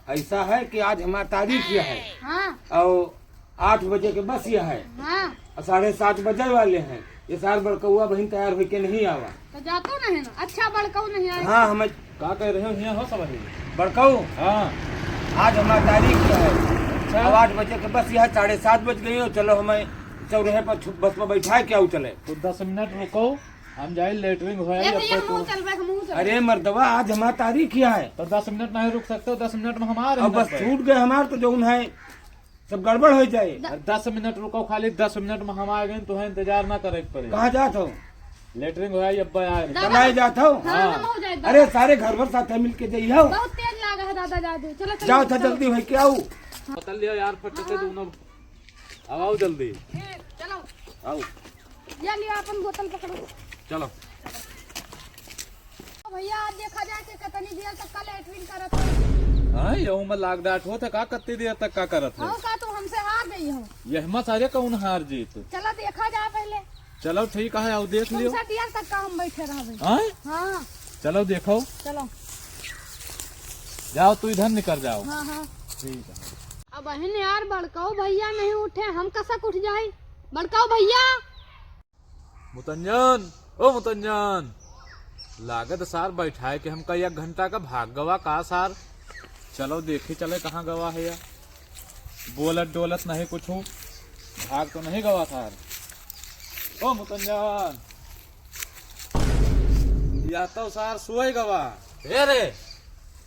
ऐसा है कि आज हमारा तारीख यह है हाँ और 8 बजे के बस यह है हाँ और 7:30 बजे वाले हैं। ये साल बड़कौआ बहन तैयार होके नहीं आवा। तो जातो नहीं ना। अच्छा बड़काऊ नहीं आए। हाँ हमें का कह रहे हो यहाँ हो सब बड़कऊ हाँ आज हमारा तारीख यह है। अब 8 बजे के बस यह 7:30 बज गई हो। चलो हमें चौराहे पर बस में बैठा क्या चले। तो 10 मिनट रुको, हम जाए लेटरिंग हो ये भैया मुँह चल रहा है, मुँह चल। अरे मर्दवा आज हमारा तारीख यह है। तो 10 मिनट नहीं रुक सकते हो? 10 मिनट में हम आ रहे अब हैं। बस छूट गए हमारे तो जो है सब गड़बड़ हो जाए। 10 मिनट रुको, खाली 10 मिनट में हम आ गए तो है इंतजार ना करे पड़े। कहाँ जात हो? लेटरिंग हो अब आ रहे। चलाए जात हो? हाँ हम हो जाए। अरे सारे घर भर साथ मिल के जाइए। बहुत तेज लागा है दादा जादू। चलो चलो जाओ था जल्दी भाई क्या हो। बता लिया यार फट से दोनों। अब आओ जल्दी चलो। आओ ये लिया अपन बोतल पकड़ो। चलो। भैया आज देखा जाए कि कितनी देर तक का लेटरिंग करत है। हाँ यही में लाग डाट हो का कितनी देर तक का करत है? हाँ का तुम हमसे हार गई हो। यह मत सारे कौन हार जीत। चलो देखा जाए पहले। चलो ठीक है, आओ देख लियो। तुमसे देर तक का हम बैठे रह। हाँ हाँ चलो देखो। चलो। जाओ तू इधर निकल जाओ। हाँ हाँ ठीक है। अब बहन यार बड़काऊ भैया नहीं उठे, हम कैसा उठ जाए? बड़काऊ भैया। मुतंजन ओ मुतंजन, लागत सार बैठाए कि हमका 1 घंटा का भाग गवा का सार। चलो देखी चले कहाँ गवा है या बोलत डोलत नहीं कुछ हो, भाग तो नहीं गवा सार। ओ मुतंजन या तो सार सोए गवा। हे रे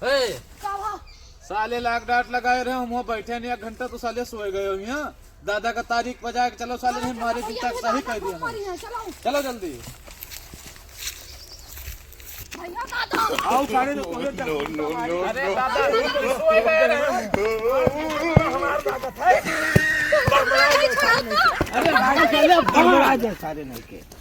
हे कहा? साले लाग डाट लगाए रहे हम वहाँ बैठे नहीं 1 घंटा तो साले सोए गए हो यहाँ। दादा का तारीख बजा के चलो साले नहीं मारे दिन तक सही कह दिया ना। चलो चलो जल्दी भैया दादा। आओ सारे अरे दादा सोए गए रहे। अरे गाड़ी चले सारे नहीं के